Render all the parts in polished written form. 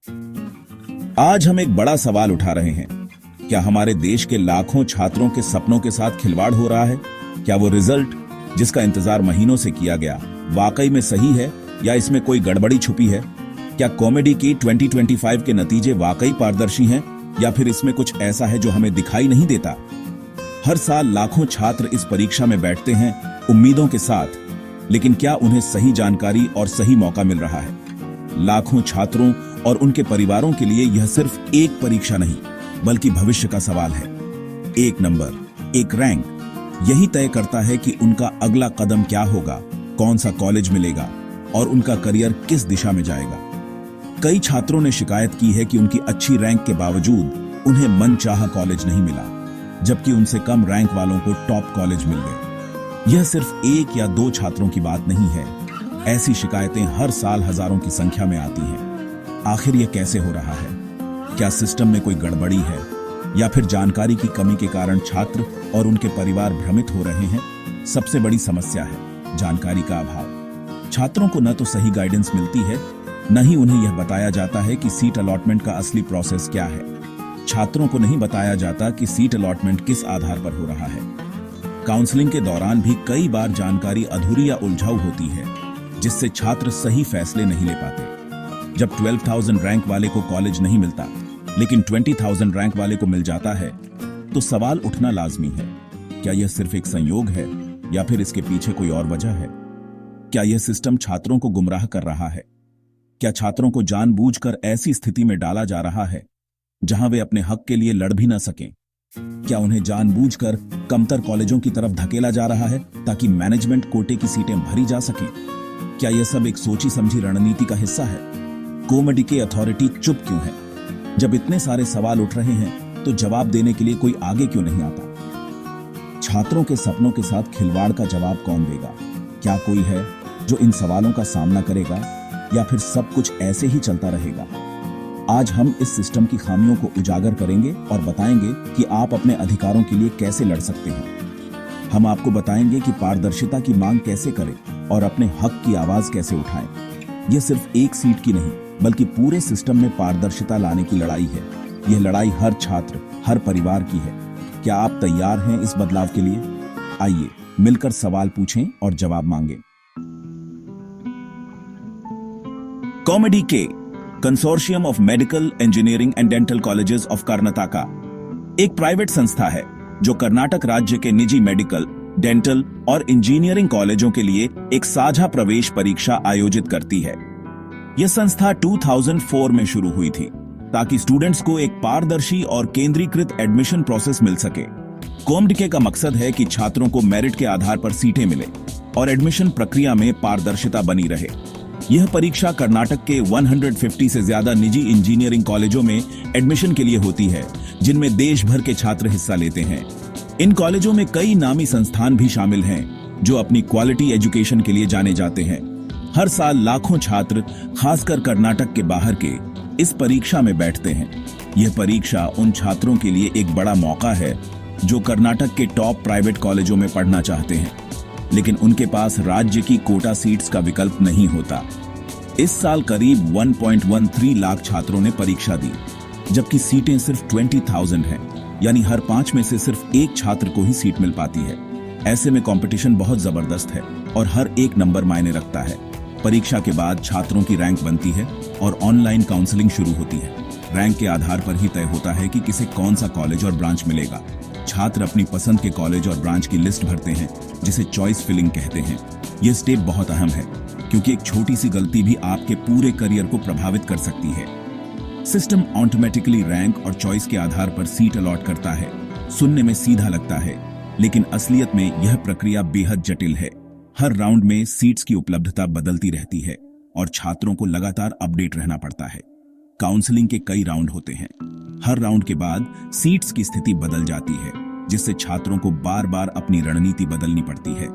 आज हम एक बड़ा सवाल उठा रहे हैं। क्या हमारे देश के लाखों छात्रों के सपनों के साथ खिलवाड़ हो रहा है? क्या वो रिजल्ट जिसका इंतजार महीनों से किया गया वाकई में सही है या इसमें कोई गड़बड़ी छुपी है? क्या कॉमेडी की 2025 के नतीजे वाकई पारदर्शी हैं या फिर इसमें कुछ ऐसा है जो हमें दिखाई नहीं देता? हर साल लाखों छात्र इस परीक्षा में बैठते हैं उम्मीदों के साथ, लेकिन क्या उन्हें सही जानकारी और सही मौका मिल रहा है? लाखों छात्रों और उनके परिवारों के लिए यह सिर्फ एक परीक्षा नहीं बल्कि भविष्य का सवाल है। एक नंबर, एक रैंक, यही तय करता है कि उनका अगला कदम क्या होगा, कौन सा कॉलेज मिलेगा और उनका करियर किस दिशा में जाएगा। कई छात्रों ने शिकायत की है कि उनकी अच्छी रैंक के बावजूद उन्हें मनचाहा कॉलेज नहीं मिला, जबकि उनसे कम रैंक वालों को टॉप कॉलेज मिल गए। यह सिर्फ एक या दो छात्रों की बात नहीं है, ऐसी शिकायतें हर साल हजारों की संख्या में आती हैं। आखिर यह कैसे हो रहा है? क्या सिस्टम में कोई गड़बड़ी है या फिर जानकारी की कमी के कारण छात्र और उनके परिवार भ्रमित हो रहे हैं? सबसे बड़ी समस्या है जानकारी का अभाव। छात्रों को न तो सही गाइडेंस मिलती है, न ही उन्हें यह बताया जाता है कि सीट अलॉटमेंट का असली प्रोसेस क्या है। छात्रों को नहीं बताया जाता कि सीट अलॉटमेंट किस आधार पर हो रहा है। काउंसलिंग के दौरान भी कई बार जानकारी अधूरी या उलझाऊ होती है, जिससे छात्र सही फैसले नहीं ले पाते। जब 12,000 रैंक वाले को कॉलेज नहीं मिलता लेकिन 20,000 रैंक वाले को मिल जाता है, तो सवाल उठना लाजमी है, क्या यह सिर्फ एक संयोग है या फिर इसके पीछे कोई और वजह है? क्या यह सिस्टम छात्रों को गुमराह कर रहा है? क्या छात्रों को जानबूझकर ऐसी स्थिति में डाला जा रहा है जहां वे अपने हक के लिए लड़ भी न सकें? क्या उन्हें जानबूझकर कमतर कॉलेजों की तरफ धकेला जा रहा है ताकि मैनेजमेंट कोटे की सीटें भरी जा सकें? क्या यह सब एक सोची समझी रणनीति का हिस्सा है? कॉमेडी के अथॉरिटी चुप क्यों है? जब इतने सारे सवाल उठ रहे हैं तो जवाब देने के लिए कोई आगे क्यों नहीं आता? छात्रों के सपनों के साथ खिलवाड़ का जवाब कौन देगा? क्या कोई है जो इन सवालों का सामना करेगा या फिर सब कुछ ऐसे ही चलता रहेगा? आज हम इस सिस्टम की खामियों को उजागर करेंगे और बताएंगे कि आप अपने अधिकारों के लिए कैसे लड़ सकते हैं। हम आपको बताएंगे कि पारदर्शिता की मांग कैसे करें और अपने हक की आवाज कैसे उठाएं। यह सिर्फ एक सीट की नहीं बल्कि पूरे सिस्टम में पारदर्शिता लाने की लड़ाई है। यह लड़ाई हर छात्र, हर परिवार की है। क्या आप तैयार हैं इस बदलाव के लिए? आइए मिलकर सवाल पूछें और जवाब मांगें। कॉमेडी के consortium of medical, engineering and dental colleges of Karnataka एक प्राइवेट संस्था है जो कर्नाटक राज्य के निजी मेडिकल, डेंटल और इंजीनियरिंग कॉलेजों के लिए एक साझा प्रवेश परीक्षा आयोजित करती है। यह संस्था 2004 में शुरू हुई थी ताकि स्टूडेंट्स को एक पारदर्शी और केंद्रीकृत एडमिशन प्रोसेस मिल सके। कॉमेडी का मकसद है कि छात्रों को मेरिट के आधार पर सीटें मिले और एडमिशन प्रक्रिया में पारदर्शिता बनी रहे। यह परीक्षा कर्नाटक के 150 से ज्यादा निजी इंजीनियरिंग कॉलेजों में एडमिशन के लिए होती है, जिनमें देश भर के छात्र हिस्सा लेते हैं। इन कॉलेजों में कई नामी संस्थान भी शामिल हैं जो अपनी क्वालिटी एजुकेशन के लिए जाने जाते हैं। हर साल लाखों छात्र, खासकर कर्नाटक के बाहर के, इस परीक्षा में बैठते हैं। यह परीक्षा उन छात्रों के लिए एक बड़ा मौका है जो कर्नाटक के टॉप प्राइवेट कॉलेजों में पढ़ना चाहते हैं, लेकिन उनके पास राज्य की कोटा सीट्स का विकल्प नहीं होता। इस साल करीब 1.13 लाख छात्रों ने परीक्षा दी, जबकि सीटें सिर्फ 20,000 हैं, यानी हर 5 में से सिर्फ एक छात्र को ही सीट मिल पाती है। ऐसे में कंपटीशन बहुत जबरदस्त है और हर एक नंबर मायने रखता है। परीक्षा के बाद छात्रों की रैंक बनती है और ऑनलाइन काउंसलिंग शुरू होती है। रैंक के आधार पर ही तय होता है कि किसे कौन सा कॉलेज और ब्रांच मिलेगा। छात्र अपनी पसंद के कॉलेज और ब्रांच की लिस्ट भरते हैं, जिसे चॉइस फिलिंग कहते हैं। यह स्टेप बहुत अहम है क्योंकि एक छोटी सी गलती भी आपके पूरे करियर को प्रभावित कर सकती है। सिस्टम ऑटोमेटिकली रैंक और चॉइस के आधार पर सीट अलॉट करता है। सुनने में सीधा लगता है, लेकिन असलियत में यह प्रक्रिया बेहद जटिल है। हर राउंड में सीट्स की उपलब्धता बदलती रहती है और छात्रों को लगातार अपडेट रहना पड़ता है। काउंसलिंग के कई राउंड होते हैं। हर राउंड के बाद सीट्स की स्थिति बदल जाती है, जिससे छात्रों को बार बार अपनी रणनीति बदलनी पड़ती है।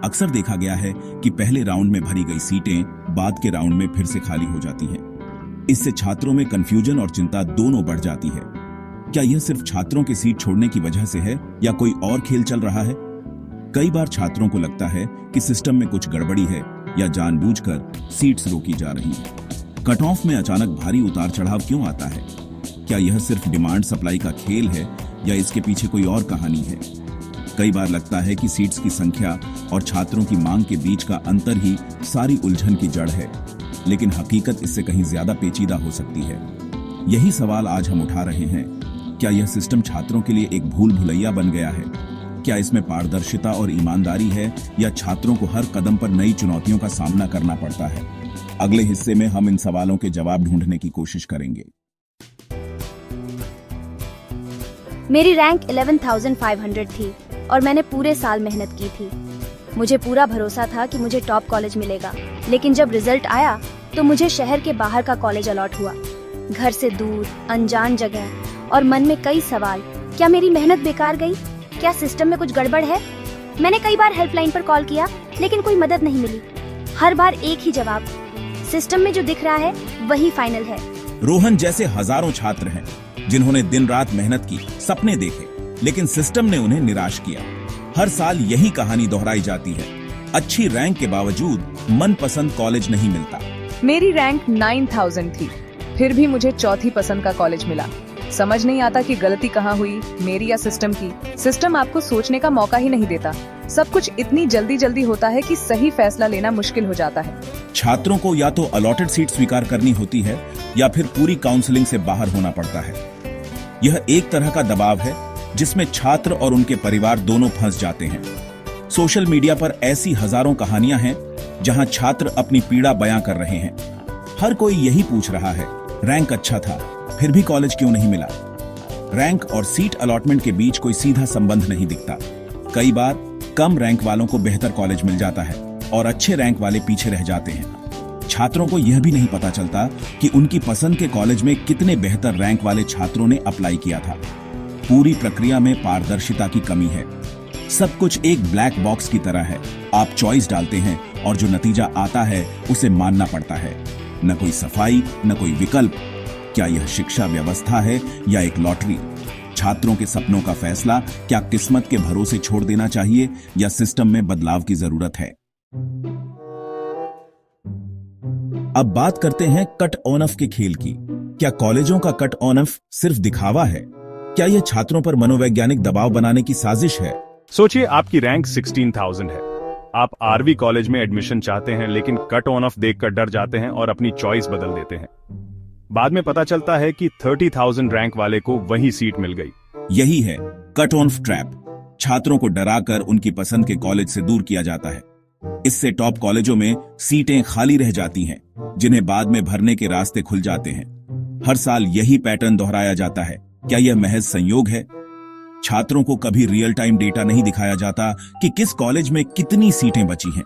अक्सर देखा गया है कि पहले राउंड में भरी गई सीटें बाद के राउंड में फिर से खाली हो जाती हैं। इससे छात्रों में कंफ्यूजन और चिंता दोनों बढ़ जाती है। क्या यह सिर्फ छात्रों की सीट छोड़ने की वजह से है या कोई और खेल चल रहा है? कई बार छात्रों को लगता है कि सिस्टम में कुछ गड़बड़ी है या जानबूझकर सीट्स रोकी जा रही हैं। कट ऑफ में अचानक भारी उतार चढ़ाव क्यों आता है? क्या यह सिर्फ डिमांड सप्लाई का खेल है या इसके पीछे कोई और कहानी है? कई बार लगता है कि सीट्स की संख्या और छात्रों की मांग के बीच का अंतर ही सारी उलझन की जड़ है, लेकिन हकीकत इससे कहीं ज्यादा पेचीदा हो सकती है। यही सवाल आज हम उठा रहे हैं। क्या यह सिस्टम छात्रों के लिए एक भूल भुलैया बन गया है? क्या इसमें पारदर्शिता और ईमानदारी है या छात्रों को हर कदम पर नई चुनौतियों का सामना करना पड़ता है? अगले हिस्से में हम इन सवालों के जवाब ढूंढने की कोशिश करेंगे। मेरी रैंक 11,500 थी और मैंने पूरे साल मेहनत की थी। मुझे पूरा भरोसा था कि मुझे टॉप कॉलेज मिलेगा, लेकिन जब रिजल्ट आया तो मुझे शहर के बाहर का कॉलेज अलॉट हुआ। घर से दूर, अनजान जगह और मन में कई सवाल। क्या मेरी मेहनत बेकार गई? क्या सिस्टम में कुछ गड़बड़ है? मैंने कई बार हेल्पलाइन पर कॉल किया, लेकिन कोई मदद नहीं मिली। हर बार एक ही जवाब, सिस्टम में जो दिख रहा है वही फाइनल है। रोहन जैसे हजारों छात्र हैं जिन्होंने दिन रात मेहनत की, सपने देखे, लेकिन सिस्टम ने उन्हें निराश किया। हर साल यही कहानी दोहराई जाती है। अच्छी रैंक के बावजूद मनपसंद कॉलेज नहीं मिलता। मेरी रैंक 9,000 थी, फिर भी मुझे चौथी पसंद का कॉलेज मिला। समझ नहीं आता कि गलती कहाँ हुई, मेरी या सिस्टम की। सिस्टम आपको सोचने का मौका ही नहीं देता। सब कुछ इतनी जल्दी जल्दी होता है कि सही फैसला लेना मुश्किल हो जाता है। छात्रों को या तो अलॉटेड सीट स्वीकार करनी होती है या फिर पूरी काउंसलिंग से बाहर होना पड़ता है। यह एक तरह का दबाव है जिसमें छात्र और उनके परिवार दोनों फंस जाते हैं। सोशल मीडिया पर ऐसी हजारों कहानियां हैं जहां छात्र अपनी पीड़ा बयां कर रहे हैं। हर कोई यही पूछ रहा है, रैंक अच्छा था, फिर भी कॉलेज क्यों नहीं मिला? रैंक और सीट अलॉटमेंट के बीच कोई सीधा संबंध नहीं दिखता। कई बार कम रैंक वालों को बेहतर कॉलेज मिल जाता है और अच्छे रैंक वाले पीछे रह जाते हैं। छात्रों को यह भी नहीं पता चलता कि उनकी पसंद के कॉलेज में कितने बेहतर रैंक वाले छात्रों ने अप्लाई किया था। पूरी प्रक्रिया में पारदर्शिता की कमी है। सब कुछ एक ब्लैक बॉक्स की तरह है। आप चॉइस डालते हैं और जो नतीजा आता है उसे मानना पड़ता है। न कोई सफाई, न कोई विकल्प। क्या यह शिक्षा व्यवस्था है या एक लॉटरी? छात्रों के सपनों का फैसला क्या किस्मत के भरोसे छोड़ देना चाहिए या सिस्टम में बदलाव की जरूरत है? अब बात करते हैं कट ऑन ऑफ के खेल की। क्या कॉलेजों का कट ऑन ऑफ सिर्फ दिखावा है? क्या यह छात्रों पर मनोवैज्ञानिक दबाव बनाने की साजिश है? सोचिए, आपकी रैंक 16,000 है। आप आरवी कॉलेज में एडमिशन चाहते हैं, लेकिन कट ऑन ऑफ देखकर डर जाते हैं और अपनी चॉइस बदल देते हैं। बाद में पता चलता है कि 30,000 रैंक वाले को वही सीट मिल गई। यही है कट ऑफ ट्रैप। छात्रों को डराकर उनकी पसंद के कॉलेज से दूर किया जाता है। इससे टॉप कॉलेजों में सीटें खाली रह जाती हैं, जिन्हें बाद में भरने के रास्ते खुल जाते हैं। हर साल यही पैटर्न दोहराया जाता है। क्या यह महज संयोग है? छात्रों को कभी रियल टाइम डेटा नहीं दिखाया जाता कि किस कॉलेज में कितनी सीटें बची हैं।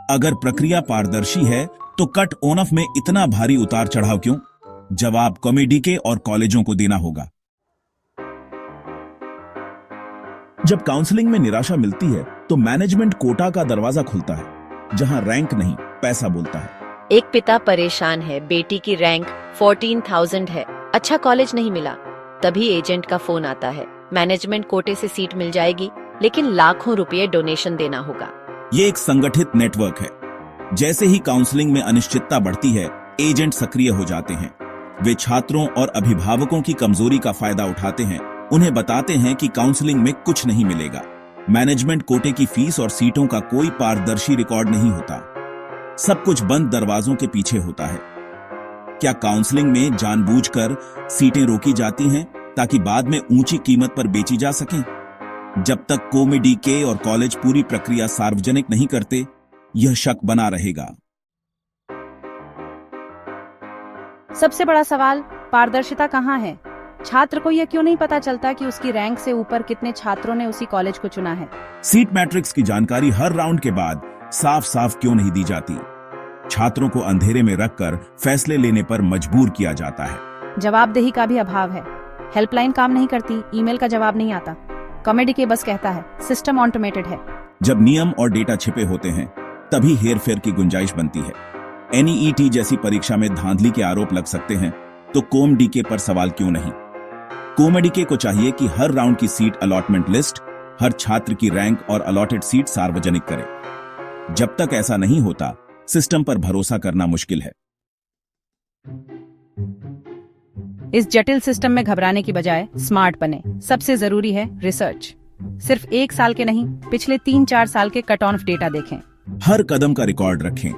अगर प्रक्रिया पारदर्शी है तो कट ऑन ऑफ में इतना भारी उतार चढ़ाव क्यों? जवाब कॉमेडी के और कॉलेजों को देना होगा। जब काउंसलिंग में निराशा मिलती है तो मैनेजमेंट कोटा का दरवाजा खुलता है, जहां रैंक नहीं पैसा बोलता है। एक पिता परेशान है, बेटी की रैंक 14,000 है, अच्छा कॉलेज नहीं मिला। तभी एजेंट का फोन आता है, मैनेजमेंट कोटे से सीट मिल जाएगी, लेकिन लाखों रुपए डोनेशन देना होगा। ये एक संगठित नेटवर्क है। जैसे ही काउंसलिंग में अनिश्चितता बढ़ती है, एजेंट सक्रिय हो जाते हैं। वे छात्रों और अभिभावकों की कमजोरी का फायदा उठाते हैं। उन्हें बताते हैं कि काउंसलिंग में कुछ नहीं मिलेगा। मैनेजमेंट कोटे की फीस और सीटों का कोई पारदर्शी रिकॉर्ड नहीं होता। सब कुछ बंद दरवाजों के पीछे होता है। क्या काउंसलिंग में जानबूझकर सीटें रोकी जाती हैं ताकि बाद में ऊंची कीमत पर बेची जा सकें? जब तक कॉमेडी के और कॉलेज पूरी प्रक्रिया सार्वजनिक नहीं करते, यह शक बना रहेगा। सबसे बड़ा सवाल, पारदर्शिता कहाँ है? छात्र को यह क्यों नहीं पता चलता कि उसकी रैंक से ऊपर कितने छात्रों ने उसी कॉलेज को चुना है? सीट मैट्रिक्स की जानकारी हर राउंड के बाद साफ साफ क्यों नहीं दी जाती? छात्रों को अंधेरे में रखकर फैसले लेने पर मजबूर किया जाता है। जवाबदेही का भी अभाव है। हेल्पलाइन काम नहीं करती, ईमेल का जवाब नहीं आता। कॉमेडी के बस कहता है सिस्टम ऑटोमेटेड है। जब नियम और डेटा छिपे होते हैं, तभी हेरफेर की गुंजाइश बनती है। एनईईटी जैसी परीक्षा में धांधली के आरोप लग सकते हैं, तो कॉमडीके पर सवाल क्यों नहीं? कॉमडीके को चाहिए कि हर राउंड की सीट अलॉटमेंट लिस्ट, हर छात्र की रैंक और अलॉटेड सीट सार्वजनिक करे। जब तक ऐसा नहीं होता, सिस्टम पर भरोसा करना मुश्किल है। इस जटिल सिस्टम में घबराने की बजाय स्मार्ट बने। सबसे जरूरी है रिसर्च। सिर्फ 1 साल के नहीं, पिछले 3-4 साल के कट ऑफ डेटा देखें। हर कदम का रिकॉर्ड रखें।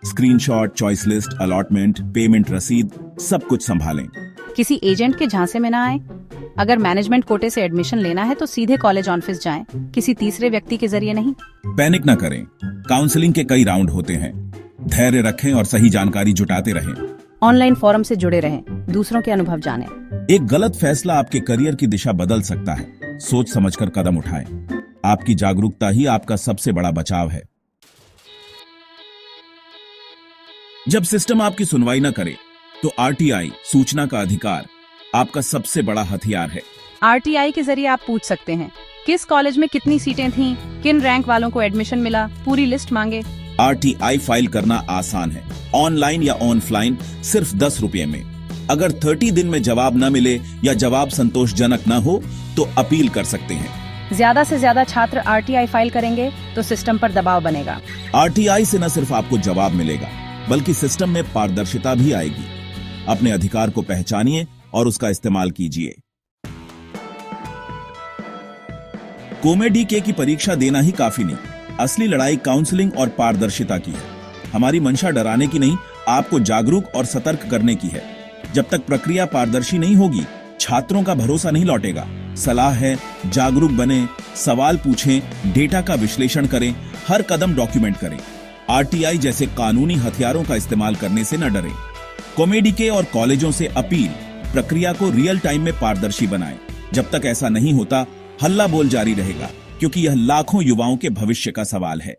Screenshot, choice list, allotment, payment रसीद, सब कुछ संभालें। किसी एजेंट के झांसे में ना आए। अगर मैनेजमेंट कोटे से एडमिशन लेना है तो सीधे कॉलेज ऑफिस जाएं, किसी तीसरे व्यक्ति के जरिए नहीं। पैनिक न करें। काउंसलिंग के कई राउंड होते हैं। धैर्य रखें और सही जानकारी जुटाते रहें। ऑनलाइन फोरम से जुड़े रहें, दूसरों के अनुभव जानें। एक गलत फैसला आपके करियर की दिशा बदल सकता है। सोच समझकर कदम उठाएं। आपकी जागरूकता ही आपका सबसे बड़ा बचाव है। जब सिस्टम आपकी सुनवाई न करे तो आरटीआई, सूचना का अधिकार, आपका सबसे बड़ा हथियार है। आरटीआई के जरिए आप पूछ सकते हैं किस कॉलेज में कितनी सीटें थीं, किन रैंक वालों को एडमिशन मिला, पूरी लिस्ट मांगे। आरटीआई फाइल करना आसान है, ऑनलाइन या ऑफलाइन, सिर्फ 10 रुपये में। अगर 30 दिन में जवाब न मिले या जवाब संतोषजनक न हो तो अपील कर सकते हैं। ज्यादा से ज्यादा छात्र आरटीआई फाइल करेंगे तो सिस्टम पर दबाव बनेगा। आरटीआई से न सिर्फ आपको जवाब मिलेगा बल्कि सिस्टम में पारदर्शिता भी आएगी। अपने अधिकार को पहचानिए और उसका इस्तेमाल कीजिए। कोमेडीके की परीक्षा देना ही काफी नहीं, असली लड़ाई काउंसलिंग और पारदर्शिता की है। हमारी मंशा डराने की नहीं, आपको जागरूक और सतर्क करने की है। जब तक प्रक्रिया पारदर्शी नहीं होगी, छात्रों का भरोसा नहीं लौटेगा। सलाह है, जागरूक बने, सवाल पूछें, डेटा का विश्लेषण करें, हर कदम डॉक्यूमेंट करें। आरटीआई जैसे कानूनी हथियारों का इस्तेमाल करने से न डरें। कोमेडीके और कॉलेजों से अपील, प्रक्रिया को रियल टाइम में पारदर्शी बनाएं। जब तक ऐसा नहीं होता, हल्ला बोल जारी रहेगा, क्योंकि यह लाखों युवाओं के भविष्य का सवाल है।